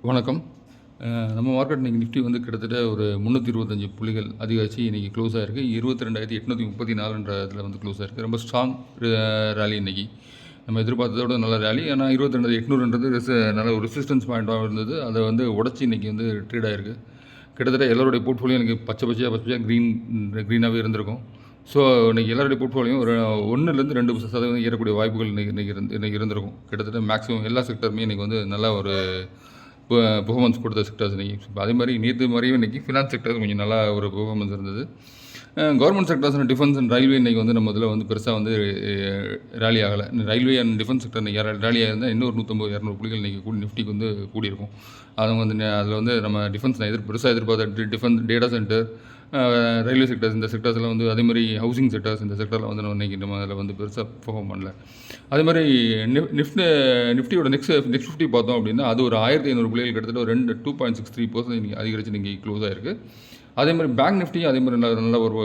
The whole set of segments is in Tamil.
வணக்கம். நம்ம மார்க்கெட் இன்றைக்கி நிஃப்டி வந்து கிட்டத்தட்ட ஒரு 325 புள்ளிகள் அதிகரித்து இன்றைக்கி க்ளோஸ் ஆகிருக்கு. 22,834ன்ற இதில் வந்து க்ளோஸ் ஆகிருக்கு. ரொம்ப ஸ்ட்ராங் ரேலி இன்றைக்கி. நம்ம எதிர்பார்த்ததோட நல்ல ரேலி. ஆனால் 22,800ன்றது நல்ல ஒரு ரெசிஸ்டன்ஸ் பாயிண்ட்டாக இருந்தது. அதை வந்து உடச்சி இன்றைக்கி வந்து ட்ரேட் ஆகிருக்கு. கிட்டத்தட்ட எல்லாருடைய போர்ட்ஃபோலியோ எனக்கு பச்சையாக க்ரீனாகவே இருந்திருக்கும். ஸோ இன்றைக்கி எல்லாருடைய போர்ட்ஃபோலியும் ஒரு 1-2% ஏறக்கூடிய வாய்ப்புகள் இன்றைக்கி இருந்திருக்கும். கிட்டத்தட்ட மேக்ஸிமம் எல்லா செக்டருமே இன்றைக்கி வந்து நல்ல ஒரு பெர்ஃபார்மன்ஸ் கொடுத்த செக்டர்ஸ் இன்றைக்கி. அதே மாதிரி நேற்று மாதிரியும் இன்றைக்கி ஃபினான்ஸ் செக்டர் கொஞ்சம் நல்லா ஒரு பெர்ஃபார்மன்ஸ் இருந்தது. Government sectors and defence and railway இன்றைக்கி வந்து நம்ம இதில் வந்து பெருசாக வந்து ரேலி ஆகலை. ரயில்வே அண்ட் டிஃபென்ஸ் செக்டர் இன்றைக்கி ரேலியாக இருந்தால் இன்னும் ஒரு 150-200 புள்ளிகள் இன்றைக்கி நிஃப்டிக்கு வந்து கூடியிருக்கும். அது வந்து அதில் வந்து நம்ம டிஃபென்ஸ் நான் பெருசாக எதிர்பார்த்த defence, data centre, railway sectors, இந்த செக்டர்ஸ்லாம் வந்து அதே மாதிரி ஹவுசிங் செக்டர்ஸ், இந்த செக்டரில் வந்து நம்ம அதில் வந்து பெருசாக பெர்ஃபார்ம் பண்ணல. அதே மாதிரி நிஃப்டியோட நெக்ஸ்ட் 50 பார்த்தோம் அப்படின்னா அது ஒரு 1500 புள்ளிகள் கிட்டத்தட்ட ஒரு 2.63% இன்றைக்கி அதிகரித்து இன்றைக்கி க்ளோஸ் ஆகிருக்கு. அதே மாதிரி பேங்க் நிஃப்டி அதே மாதிரி நல்ல ஒரு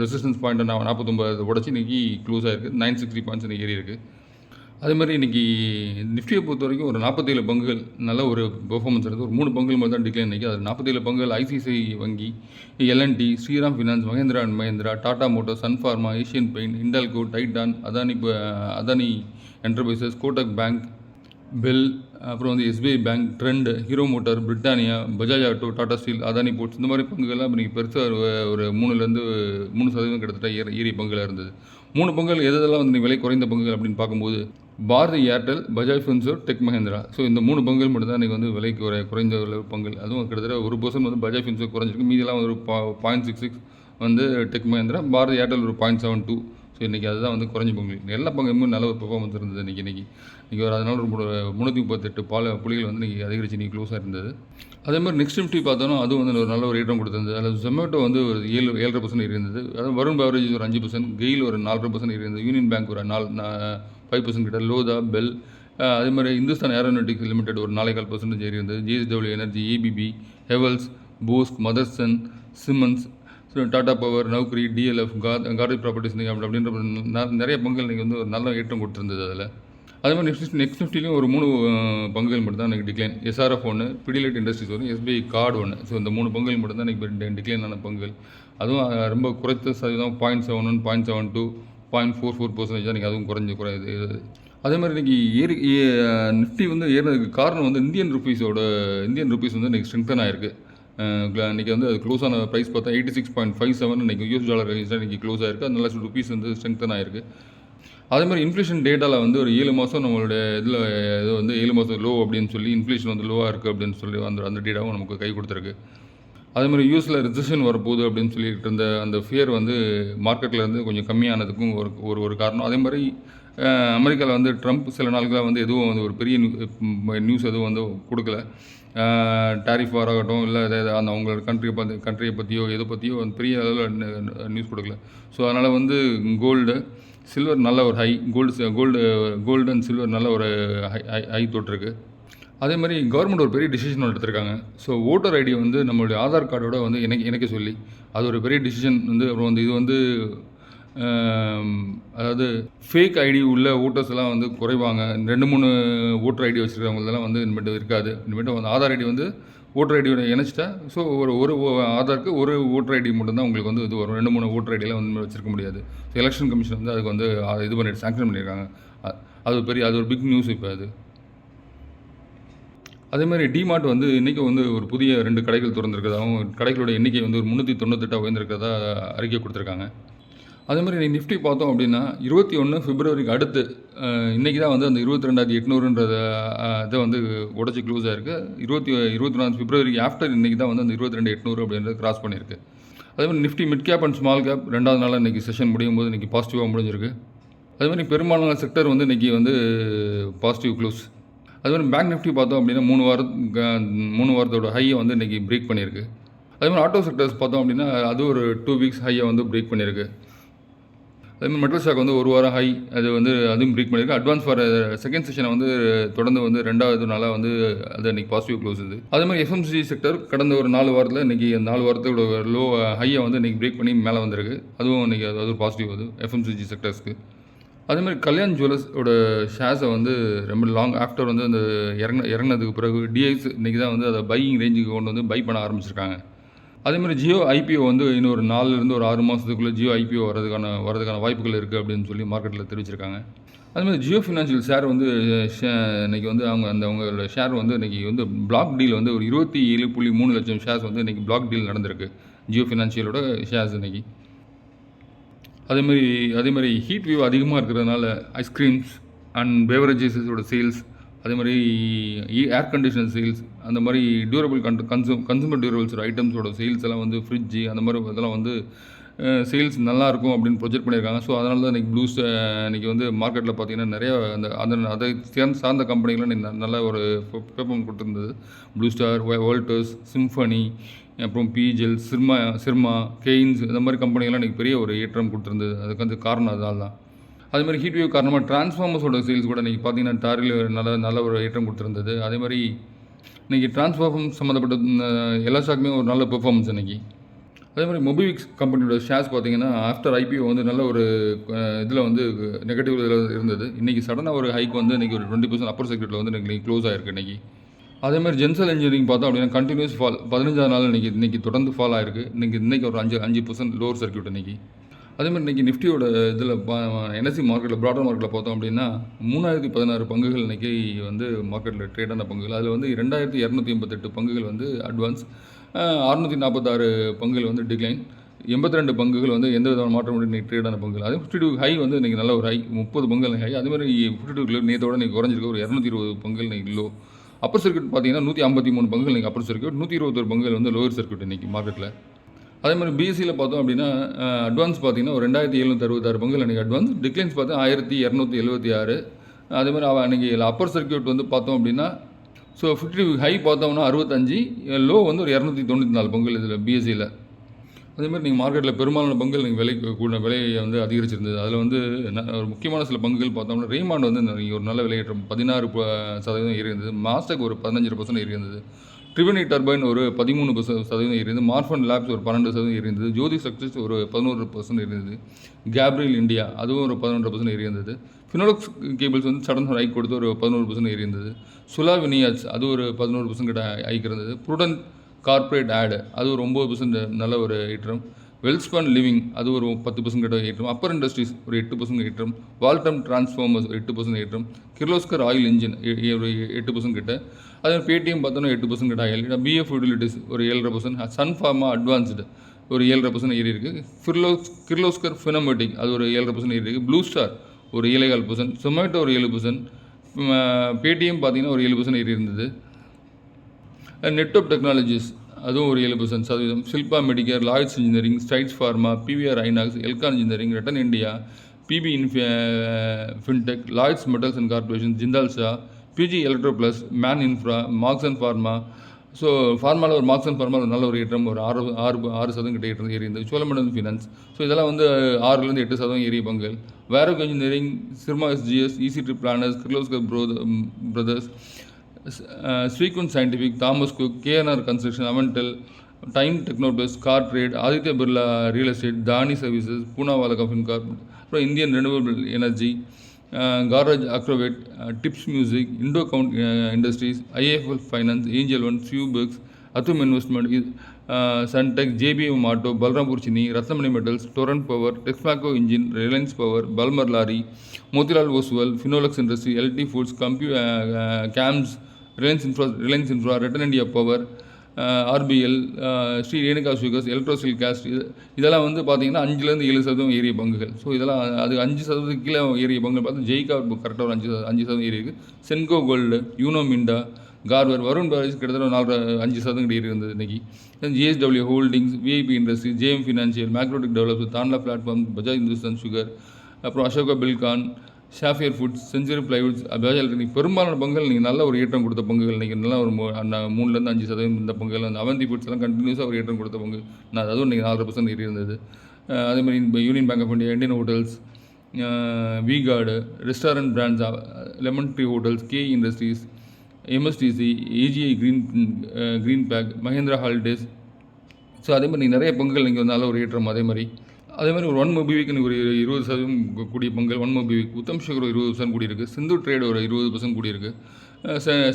ரெசிஸ்டன்ஸ் பாயிண்ட்டை 49 உடச்சி இன்றைக்கி க்ளோஸ் ஆகிருக்கு. 960 பாயிண்ட்ஸ் இன்றைக்கி ஏறி இருக்குது. அதே மாதிரி இன்றைக்கி நிஃப்டியை பொறுத்த வரைக்கும் ஒரு 47 பங்குகள் நல்ல ஒரு பெர்ஃபார்மன்ஸ் இருக்குது. ஒரு 3 பங்குகள் மட்டும் தான் டிக்ளைன் இன்றைக்கி. அது 47 பங்குகள் ஐசிஐசிஐ வங்கி, L and T, Shriram Finance, Mahindra and Mahindra, Tata Motors, Sun Pharma, Asian Paint, Hindalco, Titan, Adani Enterprises, Kotak Bank, BEL, அப்புறம் வந்து SBI Bank, Trent, Hero Motor, Britannia, Bajaj Auto, Tata Steel, Adani Ports, இந்த மாதிரி பங்குகள்லாம் இன்றைக்கி பெருசாக ஒரு 3% கிட்டத்தட்ட ஏறிய பங்குகளாக இருந்தது. 3 பங்குகள் எதெல்லாம் வந்து விலை குறைந்த பங்குகள் அப்படின்னு பார்க்கும்போது பாரதி ஏர்டெல், பஜாஜ் ஃபின்சர்வ், டெக் மஹேந்திரா. ஸோ இந்த 3 பங்குகள் மட்டும் தான் இன்றைக்கி வந்து விலை குறைந்த பங்குகள். அதுவும் கிட்டத்தட்ட 1% வந்து பஜாஜ் ஃபின்சர்வ் குறைஞ்சிருக்கு. மீதியெல்லாம் ஒரு 0.66 வந்து டெக் மஹேந்திரா, பாரதி ஏர்டெல் ஒரு 0.72. ஸோ இன்றைக்கி அதுதான் வந்து குறைஞ்ச பங்குகள். எல்லா பங்குமே நல்ல ஒரு பெர்ஃபார்மன்ஸ் இருந்தது இன்றைக்கி ஒரு அதனால ஒரு 338 புள்ளிகள் வந்து இன்றைக்கி அதிகரிச்சு இன்றைக்கி க்ளோஸாக இருந்தது. அதே மாதிரி நெக்ஸ்ட் நிஃப்டி பார்த்தோன்னா அதுவும் வந்து ஒரு நல்ல ஒரு ஏற்றம் கொடுத்திருந்தது. அதில் ஜொமேட்டோ வந்து ஒரு 7.5% இருந்தது. அதாவது வருண் பெவரேஜஸ் ஒரு 5%, கெயில் ஒரு 4% இருந்தது, யூனியன் பேங்க் ஒரு 5% கிட்ட, லோதா, பெல், அதே மாதிரி இந்துஸ்தான் ஏரோநாட்டிக்ஸ் லிமிடெட் ஒரு 4.25% ஏறி இருந்தது, JSW energy, ABB, Havells, Bosch, Motherson, Siemens, Tata power, Naukri, DLF, Godrej properties அப்படின்ற நிறைய பங்குகள் இன்றைக்கி வந்து ஒரு நல்ல ஏற்றம் கொடுத்துருந்தது. அதில் அதே மாதிரி நெக்ஸ்ட் நிஃப்டிலையும் ஒரு 3 பங்குகள் மட்டும் தான் இன்றைக்கி டிக்ளைன். எஸ்ஆர்எஃப் ஒன்று, பிடிலைட் இண்டஸ்ட்ரீஸ் ஒன்று, எஸ்பிஐ கார்டு ஒன்று. ஸோ இந்த 3 பங்குகள் மட்டும் தான் இன்றைக்கி டிக்ளைனான பங்குகள். அதுவும் ரொம்ப குறைத்த சதவீதம் 0.71, 0.72, 0.44% தான் இன்றைக்கி அதுவும் குறையுது. அதே மாதிரி இன்றைக்கி நிஃப்டி வந்து ஏறினதுக்கு காரணம் வந்து இந்தியன் ருப்பீஸ் வந்து இன்றைக்கி ஸ்ட்ரெங்தன் ஆகிருக்கு. இன்றைக்கி வந்து அது க்ளோஸ் ஆன ப்ரைஸ் பார்த்தா 86.57 இன்றைக்கி யூஎஸ் டாலர் இன்றைக்கி க்ளோஸ் ஆகிருக்கு. அதனால ருப்பீஸ் வந்து ஸ்ட்ரெங்தன் ஆகிருக்கு. அதே மாதிரி இன்ஃப்ளேஷன் டேட்டாவில் வந்து ஒரு 7 மாதம் நம்மளுடைய இதில் இது வந்து 7 மாதம் லோ அப்படின்னு சொல்லி இன்ஃப்ளேஷன் வந்து லோவாக இருக்குது அப்படின்னு சொல்லி அந்த டேட்டாவும் நமக்கு கை கொடுத்துருக்கு. அதே மாதிரி யூஎஸில் ரிசெஷன் வரப்போகுது அப்படின்னு சொல்லிட்டு இருந்த அந்த ஃபியர் வந்து மார்க்கெட்டில் இருந்து கொஞ்சம் கம்மியானதுக்கும் ஒரு காரணம். அதே மாதிரி அமெரிக்காவில் வந்து ட்ரம்ப் சில நாட்களாக வந்து எதுவும் வந்து ஒரு பெரிய நியூஸ் எதுவும் வந்து கொடுக்கல. டேரிஃப் வாராகட்டும் இல்லை அந்த அவங்களோட கண்ட்ரியை பற்றியோ எதை பற்றியோ அந்த பெரிய அளவில் நியூஸ் கொடுக்கல. ஸோ அதனால் வந்து கோல்டு, சில்வர் நல்ல ஒரு ஹை, கோல்டு அண்ட் சில்வர் நல்ல ஒரு ஹை தொட்டிருக்கு. அதே மாதிரி கவர்மெண்ட் ஒரு பெரிய டிசிஷன் எடுத்திருக்காங்க. ஸோ ஓட்டர் ஐடி வந்து நம்மளுடைய ஆதார் கார்டோட வந்து இணைக்க சொல்லி அது ஒரு பெரிய டிசிஷன் வந்து அப்புறம் வந்து இது வந்து அதாவது ஃபேக் ஐடி உள்ள ஓட்டர்ஸ் எல்லாம் வந்து குறைவாங்க. 2-3 ஓட்டர் ஐடி வச்சுருக்கவங்களெல்லாம் வந்து இனிமேட்டு இருக்காது. இனிமேட்டு வந்து ஆதார் ஐடி வந்து ஓட்டர் ஐடியோட இணைச்சிட்டா ஸோ ஒரு ஆதாருக்கு ஒரு ஓட்டர் ஐடி மட்டும்தான் உங்களுக்கு வந்து இது வரும். 2-3 ஓட்டர் ஐடியெலாம் வந்து வச்சுருக்க முடியாது. ஸோ எலெக்ஷன் கமிஷன் வந்து அதுக்கு வந்து இது சாங்ஷன் பண்ணியிருக்காங்க. அது ஒரு பிக் நியூஸ் இப்போ அது. அதே மாதிரி டிமார்ட் வந்து இன்றைக்கி வந்து ஒரு புதிய 2 கடைகள் திறந்துருக்கிறதாகவும் கடைகளோட எண்ணிக்கை வந்து ஒரு 398 உயர்ந்திருக்கிறதா அறிக்கை கொடுத்துருக்காங்க. அதே மாதிரி நிஃப்டி பார்த்தோம் அப்படின்னா 21 பிப்ரவரிக்கு அடுத்து இன்றைக்கி தான் வந்து அந்த 22,800ன்றத இதை வந்து உடச்சி க்ளோஸ் ஆகிருக்கு. 24 பிப்ரவரிக்கு ஆஃப்டர் இன்றைக்கி தான் வந்து அந்த 22,800 அப்படின்றது கிராஸ் பண்ணியிருக்கு. அதே மாதிரி Nifty mid cap and small cap 2வது நாளாக இன்றைக்கி செஷன் முடியும் போது இன்றைக்கி பாசிட்டிவாக முடிஞ்சிருக்கு. அதே மாதிரி பெரும்பாலான செக்டர் வந்து இன்றைக்கி வந்து பாசிட்டிவ் க்ளோஸ். அதே மாதிரி பேங்க் நிஃப்டி பார்த்தோம் அப்படின்னா 3 வாரத்தோட ஹையை வந்து இன்றைக்கி பிரேக் பண்ணியிருக்கு. அதே மாதிரி ஆட்டோ செக்டர்ஸ் பார்த்தோம் அப்படின்னா அது ஒரு 2 வீக்ஸ் ஹையை வந்து பிரேக் பண்ணியிருக்கு. அதேமாதிரி மெட்டல் ஸ்டாக் வந்து 1 வாரம் ஹை அது வந்து அதுவும் பிரேக் பண்ணியிருக்கு. அட்வான்ஸ் ஃபார் செகண்ட் செஷனை வந்து தொடர்ந்து வந்து 2வது நாளாக வந்து அது இன்றைக்கி பாசிட்டிவ் க்ளோஸ் இது. அதே மாதிரி எஃப்எம்சிஜி செக்டர் கடந்த ஒரு 4 வாரத்தில் இன்றைக்கி 4 வாரத்தோட ஹையை வந்து இன்றைக்கி பிரேக் பண்ணி மேலே வந்திருக்கு. அதுவும் இன்றைக்கி அது ஒரு பாசிட்டிவ் அது எஃப்எம்சிஜி செக்டர்ஸ்க்கு. அதேமாதிரி கல்யாண் ஜுவல்லர்ஸோட ஷேர்ஸை வந்து ரொம்ப லாங் ஆஃப்டர் வந்து அந்த இறங்கினதுக்கு பிறகு டிஐஸ் இன்றைக்கி தான் வந்து அதை பையிங் ரேஞ்சுக்கு கொண்டு வந்து பை பண்ண ஆரம்பிச்சிருக்காங்க. அதேமாதிரி ஜியோ ஐபிஓ வந்து இன்னும் ஒரு 4லேருந்து ஒரு 6 மாதத்துக்குள்ளே ஜியோ ஐபிஓ வரதுக்கான வாய்ப்புகள் இருக்குது அப்படின்னு சொல்லி மார்க்கெட்டில் தெரிவிச்சிருக்காங்க. அதுமாதிரி ஜியோ ஃபினான்ஷியல் ஷேர் வந்து இன்றைக்கி வந்து அவங்களோட ஷேர் வந்து இன்றைக்கி வந்து பிளாக் டீல் வந்து ஒரு 27.3 லட்சம் ஷேர்ஸ் வந்து இன்றைக்கி பிளாக் டீல் நடந்திருக்கு ஜியோ ஃபினான்ஷியலோட ஷேர்ஸ் இன்றைக்கி. அதேமாதிரி ஹீட் வேவ் அதிகமாக இருக்கிறதுனால ஐஸ்கிரீம்ஸ் அண்ட் பேவரேஜஸோட சேல்ஸ், அதேமாதிரி ஏர் கண்டிஷனர் சேல்ஸ், அந்த மாதிரி டியூரபிள் கன்சூமர் டியூரபிள்ஸோட ஐட்டம்ஸோட சேல்ஸ் எல்லாம் வந்து ஃப்ரிட்ஜு அந்த மாதிரி இதெல்லாம் வந்து சேல்ஸ் நல்லாயிருக்கும் அப்படின்னு ப்ரொஜெக்ட் பண்ணியிருக்காங்க. ஸோ அதனால தான் இன்றைக்கி ப்ளூஸ் இன்றைக்கி வந்து மார்க்கெட்டில் பார்த்திங்கன்னா நிறையா அதை சார்ந்த கம்பெனிகள்லாம் நல்ல ஒரு பெர்ஃபார்ம் கொடுத்துருந்தது. ப்ளூ ஸ்டார், வோல்டர்ஸ், சிம்ஃபனி, அப்புறம் பிஜிஎல், சிர்மா, கெய்ன்ஸ் இந்த மாதிரி கம்பெனிகள்லாம் இன்றைக்கி பெரிய ஒரு ஏற்றம் கொடுத்துருந்தது. அதுக்கு வந்து காரணம் அதனால தான். அதேமாதிரி ஹீட் வேவ் காரணமாக டிரான்ஸ்ஃபார்மர்ஸோட சேல்ஸ் கூட இன்றைக்கி பார்த்திங்கன்னா டாரில் நல்ல ஒரு ஏற்றம் கொடுத்துருந்தது. அதேமாதிரி இன்றைக்கி டிரான்ஸ்ஃபார்மர் சம்மந்தப்பட்ட எல்லா ஸ்டாக்குமே ஒரு நல்ல பெர்ஃபார்மன்ஸ் இன்றைக்கி. அதேமாதிரி மொபிவிக்ஸ் கம்பெனியோட ஷேர்ஸ் பார்த்திங்கன்னா ஆஃப்டர் ஐபிஓ வந்து நல்ல ஒரு இதில் வந்து நெகட்டிவ் இதில் இருந்தது. இன்றைக்கி சடனாக ஒரு ஹைக் வந்து இன்றைக்கி ஒரு 20% அப்பர் செக்யூரிட்டியில் வந்து இன்றைக்கி க்ளோஸ் ஆகிருக்கு இன்றைக்கி. அதேமாதிரி ஜென்சல் இன்ஜினியரிங் பார்த்தோம் அப்படின்னா கண்டினியூஸ் ஃபால் 15ஆவது நாள் இன்றைக்கி தொடர்ந்து ஃபால் ஆகிருக்கு. இன்றைக்கி ஒரு 5% லோவர் சர்க்யூட் இன்றைக்கி. அதேமாதிரி இன்றைக்கி நிஃப்டியோட இதில் என்எஸ்சி மார்க்கெட்டில் ப்ராடர் மார்க்கெட்டில் பார்த்தோம் அப்படின்னா 3016 பங்குகள் இன்றைக்கி வந்து மார்க்கெட்டில் ட்ரேடான பங்குகள். அதில் வந்து 2288 பங்குகள் வந்து அட்வான்ஸ், 646 பங்குகள் வந்து டிக்ளைன், 82 பங்குகள் வந்து எந்த விதமான மாற்றம் இன்றைக்கி ட்ரேடான பங்குகள். அதே 52 ஹை வந்து இன்றைக்கி நல்ல ஒரு ஹை 30 பங்குகள் ஹை. அதேமாதிரி 52 நேற்றோட இன்றைக்கி குறைஞ்சிருக்கு, ஒரு 220 பங்குகள் இன்றைக்கி லோ. அப்பர் சர்க்யூட் பார்த்தீங்கன்னா 153 பங்குகள் இன்றைக்கி அப்பர் சர்க்யூட், 121 பங்குகள் வந்து லோவர் சர்க்யூட் இன்றைக்கி மார்க்கெட்டில். அதேமாதிரி பிஎஸ்சியில் பார்த்தோம் அப்படின்னா அட்வான்ஸ் பார்த்திங்கன்னா ஒரு 2766 பங்குகள் இன்றைக்கி அட்வான்ஸ், டிக்ளைன்ஸ் பார்த்தா 1276. அதேமாதிரி இன்றைக்கி அப்பர் சர்க்யூட் வந்து பார்த்தோம் அப்படின்னா ஸோ 50 ஹை பார்த்தோம்னா 65, லோ வந்து ஒரு 294 பங்குகள் இதில் பிஎஸ்சியில். அதேமாதிரி நீங்கள் மார்க்கெட்டில் பெரும்பாலான பங்குகள் நீங்கள் விலையை வந்து அதிகரிச்சிருந்தது. அதில் வந்து ஒரு முக்கியமான சில பங்குகள் பார்த்தோம்னா ரேமாண்ட் வந்து ஒரு நல்ல விலையேற்றம் 16% ஏறி இருந்தது, மாஸ்டக் ஒரு 15% ஏறி இருந்தது, ட்ரிவனி டர்பைன் ஒரு 13% ஏறி இருந்தது, மார்ஃபன் லேப்ஸ் ஒரு 12% ஏறி இருந்தது, ஜோதி சக்சஸ் ஒரு 11% ஏறி இருந்தது, கேப்ரியல் இந்தியா அதுவும் ஒரு 11% ஏறி இருந்தது, ஃபினோலெக்ஸ் கேபிள்ஸ் வந்து சடன் ஹைக் கொடுத்து ஒரு 11% ஏறி இருந்தது, சுலா வினியாட்ஸ் அது ஒரு 11% கிட்ட ஹைக் இருந்தது, ப்ரூடன்ட் கார்ப்பரேட் ஆடு அது ஒரு 9% நல்ல ஒரு ஏற்றம், வெல்ஸ்பான் லிவிங் அது ஒரு 10% கிட்ட ஏற்றம், அப்பர் இண்டஸ்ட்ரீஸ் ஒரு 8% ஏற்றம், வால்டம் டிரான்ஸ்ஃபார்மர்ஸ் 8% ஏற்றம், கிர்லோஸ்கர் ஆயில் இன்ஜின் ஒரு 8% கிட்ட, அதே பேடிஎம் பார்த்தோன்னா 8% கிட்ட ஆயில், பிஎஃப் யூட்டிலிட்டிஸ் ஒரு 7%, சன் ஃபார்மா அட்வான்ஸ்டு ஒரு 7% ஏறி இருக்குது, கிர்லோஸ்கர் ஃபினமெட்டிக் அது ஒரு 7% ஏறி இருக்குது, ப்ளூ ஸ்டார் ஒரு 7.5%, சொமேட்டோ ஒரு 7%, பேடிஎம் பார்த்தீங்கன்னா ஒரு 7% ஏறி இருந்தது, நெட்ஒப் டெக்னாலஜிஸ் அதுவும் ஒரு 7%, Shilpa Medicare, Lloyds engineering, Strides pharma, PVR INOX, Elecon engineering, Rattan India, PB fintech, Lloyds metals and corporation, Jindal saw, PG electro plus, Man infra, Marksans pharma. So ஃபார்மாவில் ஒரு மார்க்ஸ் அண்ட் ஃபார்மா ஒரு நல்ல ஒரு ஏற்றம் ஒரு 6% கிட்ட ஏற்றம் ஏறி இருந்தது, சோழமண்டலம் ஃபினான்ஸ் ஸோ இதெல்லாம் வந்து 6லேருந்து 8% ஏறிய பங்குகள், Varroc engineering, Syrma SGS, EC planners, Kirloskar brothers, ஸ்ரீகுண்ட் scientific, Thomas Cook, KNR construction, Avantel, time Technoplast, car trade, Aditya Birla real estate, Dhani services, Poonawalla Fincorp, அப்புறம் Indian renewable energy, Godrej Agrovet, Tips music, Indo Count industries, IIFL finance, Angel One, சியூபெக்ஸ், Authum investment, Suntech, JBM auto, Balrampur Chini, Ratnamani metals, Torrent power, Texmaco engine, Reliance power, Balmer Lawrie, Motilal Oswal, Finolex industry, LT foods, games, Reliance infra, Rattan India power, RBL, Shri Renuka sugars, Electrosteel cast இதெல்லாம் வந்து பார்த்திங்கன்னா 5லேருந்து 7% ஏறிய பங்குகள். ஸோ இதெல்லாம் அது 5% கீழே ஏறிய பங்குகள் பார்த்து ஜெய்கா கரெக்டாக ஒரு 5% ஏறி இருக்குது, சென்கோ கோல்டு, யூனோ மிண்டா, கார்வர், வருண் பாரிஸ் கிட்டத்தட்ட 5% ஏறி இருந்தது இன்றைக்கி, JSW holdings, VIP industry, JM financial, Macrotech develops, Tanla platform, Bajaj Hindustan sugar, அப்புறம் Ashoka Buildcon, Sapphire foods, century plywoods, Bajaj electric பெரும்பாலான பங்குகள் நீங்கள் நல்ல ஒரு ஏற்றம் கொடுத்த பங்குகள் இன்றைக்கி நல்லா ஒரு 3லேருந்து 5% இந்த பங்குகள், அந்த அவந்தி ஃபுட்ஸ் எல்லாம் கண்டினியூஸாக ஒரு ஏற்றம் கொடுத்த பங்கு அதுவும் இன்றைக்கி 4% ஏறி இருந்தது. அதேமாதிரி Union Bank of India, Indian Hotels, V Guard, Restaurant Brands, Lemon Tree Hotels, K Industries, MSTC, AGI Green Pack, Mahindra Holidays. So அதே மாதிரி நிறைய பங்குகள் நீங்கள் நல்ல ஒரு ஏற்றம். அதே மாதிரி அதே மாதிரி ஒரு 1MOBIக்கு ஒரு 20% கூடிய பங்குகள் 1MOBIக்கு, உத்தம் சுகர் ஒரு 20% கூடியிருக்கு, சிந்து ட்ரேட் ஒரு 20% கூடியிருக்கு,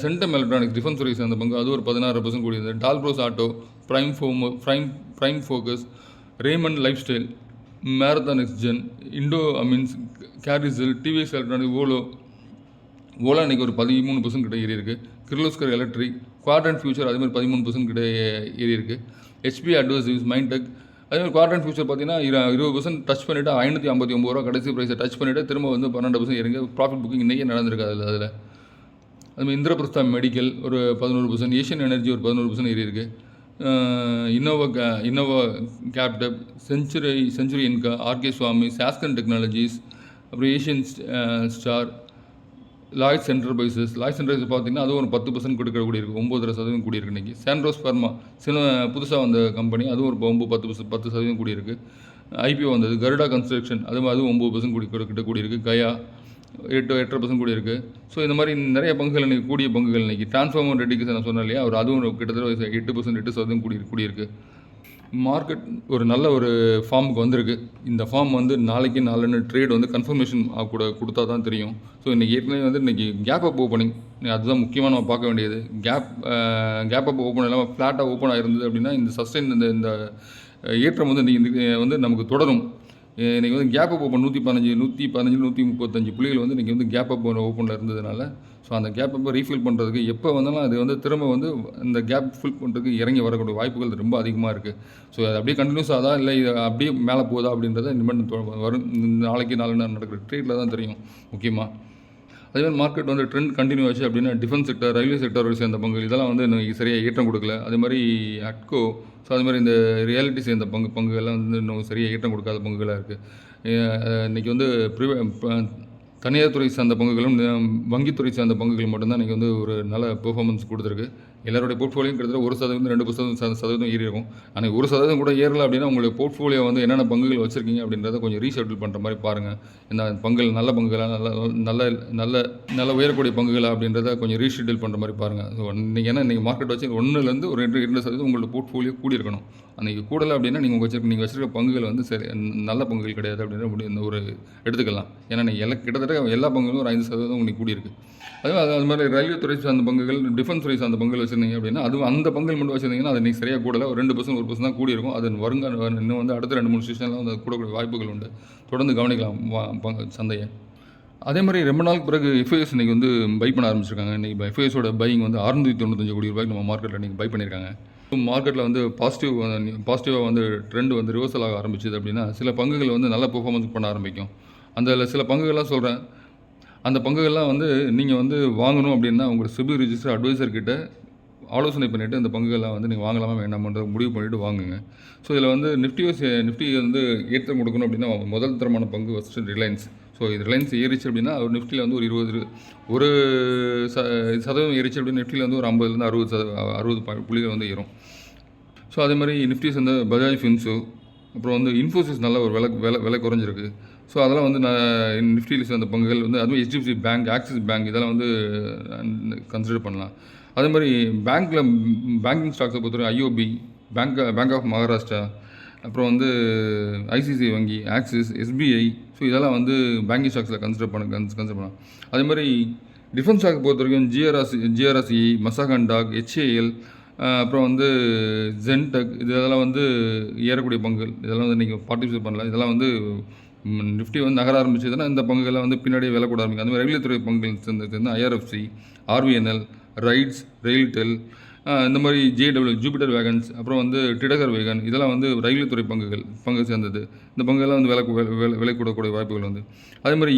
சென்டம் எலக்ட்ரானிக்ஸ் டிஃபென்ஸ் துறை சேர்ந்த பங்கு அது ஒரு 16% கூடியிருந்தது, Talbros auto, Prime Focus, Raymond life style, Marathon எக்ஸ்ஜென், இண்டோ அமீன்ஸ், கேரிசல், டிவிஎஸ் எலக்ட்ரானிக், ஓலா இன்றைக்கி ஒரு 13% கிட்ட ஏறி இருக்குது, கிர்லோஸ்கர் எலக்ட்ரிக், குவாட்ரண்ட் ஃபியூச்சர் அதே மாதிரி 13% கிட்ட ஏறி இருக்குது, ஹெச்பி அட்வைசரிஸ், மைண்டெக். அதேமாதிரி குவாட்ரண்ட் ஃபியூச்சர் பார்த்தீங்கன்னா 20% டச் பண்ணிவிட்டு 559 ரூபா கடைசி ப்ரைஸை டச் பண்ணிவிட்டு திரும்ப வந்து 12% இறங்கி ப்ராஃபிட் புக்கிங் இன்றைக்கி நடந்திருக்கு. அதில் அதுமாதிரி இந்திரபிரஸ்தா மெடிக்கல் ஒரு 11%, ஏஷியன் எனர்ஜி ஒரு 11% ஏறி இருக்குது, இன்னோவா கேப்டப், செஞ்சுரி இன்கா, ஆர்கே சுவாமி, சாஸ்கன் டெக்னாலஜிஸ், அப்புறம் ஏஷியன் ஸ்டார், லாய்ட்ஸ் என்டர்பிரைசஸ் பார்த்தீங்கன்னா அதுவும் ஒரு 10% கொடுக்கக்கூடிய இருக்குது, 9.5% கூடியிருக்கு இன்றைக்கி. சாண்ட்ரோஸ் ஃபார்மா புதுசாக வந்த கம்பெனி, அதுவும் ஒரு 10% கூடியிருக்கு. ஐபிஓ வந்தது. கருடா கன்ஸ்ட்ரக்ஷன் அதுவும் 9% கிட்ட கூடியிருக்கு. கயா 8% கூடியிருக்கு. ஸோ இந்த மாதிரி நிறைய பங்குகள் இன்றைக்கி கூடிய பங்குகள் இன்றைக்கி. டிரான்ஸ்ஃபார்மர் ரெட்டிக்கு நான் சொன்னேன் இல்லையா, அதுவும் கிட்டத்தட்ட 8% கூடியிருக்கு. மார்க்கெட் ஒரு நல்ல ஒரு ஃபார்முக்கு வந்திருக்கு. இந்த ஃபார்ம் வந்து நாளைக்கு நாலு ட்ரேட் வந்து கன்ஃபர்மேஷன் கொடுத்தா தான் தெரியும். ஸோ இன்றைக்கி ஏற்கனவே வந்து இன்றைக்கி கேப் அப் ஓப்பனிங், அதுதான் முக்கியமாக நம்ம பார்க்க வேண்டியது. கேப் அப் ஓப்பன் இல்லாமல் ஃப்ளாட்டாக ஓப்பன் ஆகிருந்தது அப்படின்னா இந்த சஸ்டெயின் இந்த ஏற்றம் வந்து இன்றைக்கி வந்து நமக்கு தொடரும். இன்றைக்கி வந்து கேப் அப் ஓப்பன் 135 புள்ளிகள் வந்து இன்றைக்கி வந்து கேப் அப் ஓப்பனில் இருந்ததுனால, ஸோ அந்த கேப் அப்போ ரீஃபில் பண்ணுறதுக்கு எப்போ வந்தாலும் அது வந்து திரும்ப வந்து இந்த கேப் ஃபில் பண்ணுறதுக்கு இறங்கி வரக்கூடிய வாய்ப்புகள் ரொம்ப அதிகமாக இருக்குது. ஸோ அது அப்படியே கண்டினியூஸ் ஆகுதா இல்லை இது அப்படியே மேலே போகுதா அப்படின்றத இனிமேல் வரும் நாளைக்கு நடக்கிற ட்ரேட்டில் தான் தெரியும் முக்கியமாக. அதேமாதிரி மார்க்கெட் வந்து ட்ரெண்ட் கண்டினியூ ஆச்சு அப்படின்னா டிஃபென்ஸ் செக்டர், ரயில்வே செக்டரோடு சேர்ந்த பங்கு இதெல்லாம் வந்து இன்னும் சரியாக ஏற்றம் கொடுக்கல. அதே மாதிரி அட்கோ, ஸோ அது மாதிரி இந்த ரியாலிட்டி சேர்ந்த பங்குகள்லாம் வந்து இன்னும் சரியாக ஏற்றம் கொடுக்காத பங்குகளாக இருக்குது. இன்றைக்கி வந்து தனியார் துறை சார்ந்த பங்குகளும் வங்கித்துறை சார்ந்த பங்குகள் மட்டும்தான் இன்றைக்கி வந்து ஒரு நல்ல பெர்ஃபார்மன்ஸ் கொடுத்துருக்கு. எல்லாருடைய போர்ட்ஃபோலியும் கிட்டத்தட்ட 1% 2% ஏறி இருக்கும். ஆனால் 1% கூட ஏறலை அப்படின்னா உங்களுடைய போர்ட்ஃபோலியோ வந்து என்னென்ன பங்குகள் வச்சுருக்கீங்க அப்படின்றத கொஞ்சம் ரீஷெட்யூல் பண்ணுற மாதிரி பாருங்கள். இந்த பங்குகள் நல்ல பங்குகளாக நல்ல நல்ல நல்ல உயரக்கூடிய பங்குகளா அப்படின்றத கொஞ்சம் ரீஷெட்யூல் பண்ணுற மாதிரி பாருங்கள். ஸோ ஏன்னா இன்றைக்கி மார்க்கெட் வச்சு 1% ஒரு 2% உங்களோட போர்ட்ஃபோலியோ கூடியிருக்கணும். அன்றைக்கி கூடலை அப்படின்னா நீங்கள் வச்சுருக்க பங்குகள் வந்து சரி நல்ல பங்குகள் கிடையாது அப்படின்ற இந்த ஒரு எடுத்துக்கலாம். ஏன்னா நீங்கள் கிட்டத்தட்ட எல்லா பங்குகளும் ஒரு 5% உங்களுக்கு கூடியிருக்கு. அது மாதிரி ரயில்வே துறை சார்ந்த பங்குகள், டிஃபென்ஸ் துறை சார்ந்த பங்குகள் வச்சுருந்தீங்க அப்படின்னா அந்த பங்குகள் மட்டும் வச்சுருந்தீங்கன்னா அது நீங்கள் சரியாக கூடல ஒரு 2% 1% தான் கூடியிருக்கும். அது இன்னும் வந்து அடுத்த 2-3 சீசனில் வந்து கூடக்கூடிய வாய்ப்புகள் உண்டு. தொடர்ந்து கவனிக்கலாம் சந்தையை. அதே மாதிரி ரொம்ப நாளுக்கு பிறகு எஃப்ஐஎஸ் இன்றைக்கி வந்து பை பண்ண ஆரம்பிச்சிருக்காங்க. இன்றைக்கி எஃப்ஐஎஸோட பையிங் வந்து 695 கோடி ரூபாய்க்கு நம்ம மார்க்கெட்டில் இன்றைக்கி பை பண்ணியிருக்காங்க. மார்க்கெட்டில் வந்து பாசிட்டிவாக வந்து ட்ரெண்ட் வந்து ரிவர்சல் ஆக ஆரம்பிச்சிது அப்படின்னா சில பங்குகள் வந்து நல்ல பெர்ஃபார்மன்ஸ் பண்ண ஆரம்பிக்கும். அந்த சில பங்குகள்லாம் சொல்கிறேன். அந்த பங்குகள்லாம் வந்து நீங்கள் வந்து வாங்கணும் அப்படின்னா உங்கள் செபி ரிஜிஸ்டர் அட்வைசர்கிட்ட ஆலோசனை பண்ணிவிட்டு அந்த பங்குகள்லாம் வந்து நீங்கள் வாங்கலாமா வேண்டாமன்ற முடிவு பண்ணிவிட்டு வாங்குங்க. ஸோ இதில் வந்து நிஃப்டி வந்து ஏற்றம் கொடுக்கணும் அப்படின்னா முதல் தரமான பங்கு ஃபஸ்ட்டு ரிலையன்ஸ். ஸோ இது ரிலையன்ஸ் ஏறிச்சு அப்படின்னா ஒரு நிஃப்டியில் வந்து ஒரு 20% ஏறிச்சு அப்படின்னா நிஃப்டியில் வந்து ஒரு 50-60 புள்ளிகள் வந்து ஏறும். ஸோ அதே மாதிரி நிஃப்டிஸ் வந்து பஜாஜ் ஃபின்ஸோ, அப்புறம் வந்து இன்ஃபோசிஸ் நல்ல ஒரு விலை குறைஞ்சிருக்கு. ஸோ அதெல்லாம் வந்து நிஃப்டியில் சேர்ந்த பங்குகள் வந்து அதுவும் HDFC பேங்க், ஆக்சிஸ் பேங்க் இதெல்லாம் வந்து கன்சிடர் பண்ணலாம். அதே மாதிரி பேங்கிங் ஸ்டாக்ஸை பொறுத்தவரை IOB, பேங்க் ஆஃப் மகாராஷ்டிரா, அப்புறம் வந்து ICICI வங்கி, ஆக்சிஸ், SBI, ஸோ இதெல்லாம் வந்து பேங்கிங் ஸ்டாக்ஸில் கன்சிடர் பண்ணலாம். அதே மாதிரி டிஃபென்ஸ் ஸ்டாக் பொறுத்த வரைக்கும் GRSE, மசாகன் டாக், HAL, அப்புறம் வந்து ஜென்டெக் இதெல்லாம் வந்து ஏறக்கூடிய பங்குகள். இதெல்லாம் வந்து நீங்கள் பார்ட்டிசிபேட் பண்ணலாம். இதெல்லாம் வந்து நிஃப்டி வந்து நகர ஆரம்பிச்சதுன்னா இந்த பங்குகள்லாம் வந்து பின்னாடியே விலை கூட ஆரம்பிக்கும். அந்த மாதிரி ரயில்வே துறை பங்குகள் சேர்ந்து IRFC, RVNL, ரைட்ஸ், ரெயில்டெல், இந்த மாதிரி JW, ஜூபிட்டர் வேகன்ஸ், அப்புறம் வந்து டிடகர் வேகன் இதெல்லாம் வந்து ரயில்வே துறை பங்கு சேர்ந்தது. இந்த பங்குகள்லாம் வந்து விலை கூடக்கூடிய வாய்ப்புகள் வந்து. அதே மாதிரி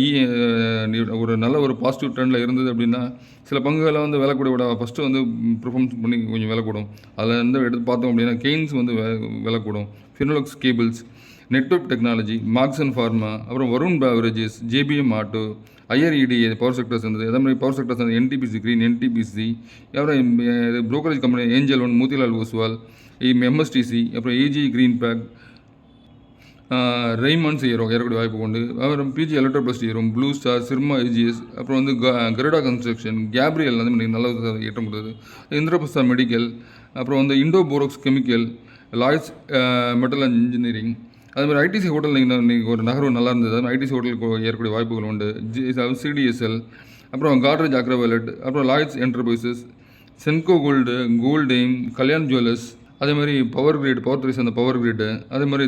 ஒரு நல்ல ஒரு பாசிட்டிவ் ட்ரெண்டில் இருந்தது அப்படின்னா சில பங்குகளை வந்து விலை கூட ஃபஸ்ட்டு வந்து பெர்ஃபார்மன்ஸ் பண்ணி கொஞ்சம் விலை கூடும். அதில் வந்து எடுத்து பார்த்தோம் அப்படின்னா கெய்ன்ஸ் வந்து விலை கூடும், Finolex cables, network technology, Marksans pharma, அப்புறம் Varun beverages, JBM auto, IRED power sectors இருந்தது. அதே மாதிரி பவர் செக்டர்ஸ் வந்து NTPC கிரீன், NTPC, அப்புறம் brokerage company Angel One, Motilal Oswal, MSTC, அப்புறம் AG கிரீன் பேக், ரெய்மண்ட்ஸ் ஏறக்கூடிய வாய்ப்பு உண்டு. அப்புறம் PG எலக்ட்ரோபிளஸ்ட் ஏறும், ப்ளூ ஸ்டார், சிர்மா AGS, அப்புறம் வந்து கருடா கன்ஸ்ட்ரக்ஷன், கேப்ரியல் வந்து நல்ல ஏற்றம் கொடுத்தது. இந்திரபிரஸ்தா மெடிக்கல், அப்புறம் வந்து Indo Borax chemical, Lloyds metal and engineering, அதுமாதிரி ஐடிசி ஹோட்டல் நீங்கள் ஒரு நகர்வு நல்லா இருந்தது. அது ஐடிசி ஹோட்டலுக்கு ஏறக்கூடிய வாய்ப்புகள் உண்டு. சிடிஎஸ்எல், அப்புறம் காட்ரேஜ் அக்ரவேலட், அப்புறம் லாய்ட்ஸ் என்டர்பிரைசஸ், சென்கோ கோல்டெய்ம், கல்யாண் ஜுவல்லர்ஸ், அதே மாதிரி பவர் த்ரீஸ் அந்த பவர் கிரிட்டு, அதே மாதிரி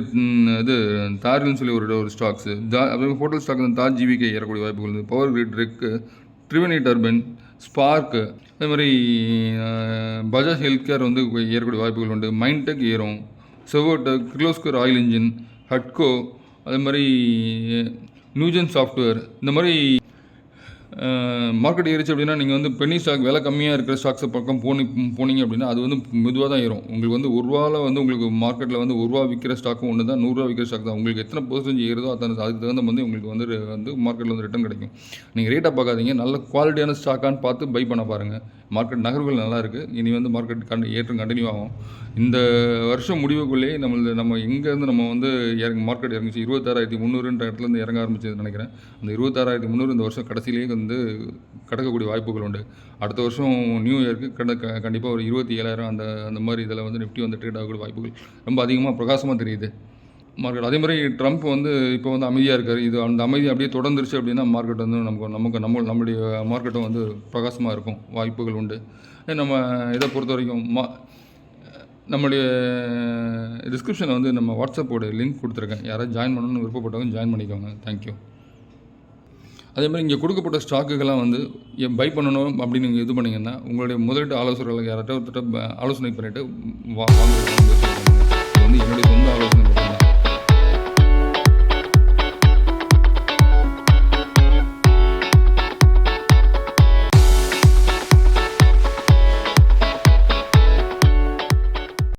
இது தாரில்னு சொல்லி ஒரு ஸ்டாக்ஸு, அதே ஹோட்டல் ஸ்டாக் அந்த தாஜ் ஜிவிகே ஏறக்கூடிய வாய்ப்புகள் இருக்குது. பவர் கிரிட், ரெக்கு, ட்ரிவனி டர்பன், ஸ்பார்க்கு, அதே மாதிரி பஜாஜ் ஹெல்த் கேர் வந்து ஏறக்கூடிய வாய்ப்புகள் உண்டு. மைண்டெக் ஏறும். செவோடெக், கிர்லோஸ்கர் ஆயில் இன்ஜின், ஹட்கோ, அதே மாதிரி நியூஜன் சாஃப்ட்வேர். இந்த மாதிரி மார்க்கெட் ஏறிச்சு அப்படின்னா நீங்கள் வந்து பென்னி ஸ்டாக் விலை கம்மியாக இருக்கிற ஸ்டாக்ஸை பக்கம் போனீங்க அப்படின்னா அது வந்து மெதுவாக தான் ஏறும். உங்களுக்கு வந்து ₹1 வந்து உங்களுக்கு மார்க்கெட்டில் வந்து ₹1 விற்கிற ஸ்டாக்கும் ஒன்று தான், ₹100 விற்கிற ஸ்டாக் தான். உங்களுக்கு எத்தனை % ஏறுதோ அதுக்கு தகுந்த வந்து உங்களுக்கு வந்து மார்க்கெட்டில் வந்து ரிட்டர்ன் கிடைக்கும். நீங்கள் ரேட்டாக பார்க்காதீங்க, நல்ல குவாலிட்டியான ஸ்டாக்கான்னு பார்த்து பை பண்ண பாருங்கள். மார்க்கெட் நகர்வுகள் நல்லா இருக்குது. இனி வந்து மார்க்கெட் ஏற்றம் கண்டினியூ ஆகும். இந்த வருஷம் முடிவுக்குள்ளேயே நம்ம எங்கேருந்து நம்ம வந்து மார்க்கெட் இறங்குச்சு 26,300ன்ற இடத்துலேருந்து இறங்க ஆரம்பிச்சதுன்னு நினைக்கிறேன். அந்த 26,300 இந்த வருஷம் கடைசியிலேயே வந்து கடக்கக்கூடிய வாய்ப்புகள் உண்டு. அடுத்த வருஷம் நியூ இயருக்கு கண்டிப்பாக ஒரு 27,000 அந்த மாதிரி இதில் வந்து நிஃப்டி வந்து ட்ரேட் ஆகக்கூடிய வாய்ப்புகள் ரொம்ப அதிகமாக பிரகாசமாக தெரியுது மார்க்கெட். அதே மாதிரி ட்ரம்ப் வந்து இப்போ வந்து அமைதியாக இருக்கார். இது அந்த அமைதி அப்படியே தொடர்ந்துருச்சு அப்படின்னா மார்க்கெட் வந்து நம்மளுடைய மார்க்கெட்டும் வந்து பிரகாசமாக இருக்கும், வாய்ப்புகள் உண்டு. நம்ம இதை பொறுத்த வரைக்கும் நம்மளுடைய டிஸ்கிரிப்ஷனில் வந்து நம்ம வாட்ஸ்அப்போட லிங்க் கொடுத்துருக்கேன். யாராவது ஜாயின் பண்ணணும்னு விருப்பப்பட்டவங்க ஜாயின் பண்ணிக்கோங்க. தேங்க்யூ. அதே மாதிரி இங்கே கொடுக்கப்பட்ட ஸ்டாக்குகள்லாம் வந்து பை பண்ணணும் அப்படின்னு நீங்கள் இது பண்ணிங்கன்னா உங்களுடைய முதலீட்டு ஆலோசகர்களுக்கு யார்கிட்ட ஆலோசனை பண்ணிவிட்டு வாங்க. வந்து என்னுடைய சொந்த ஆலோசனை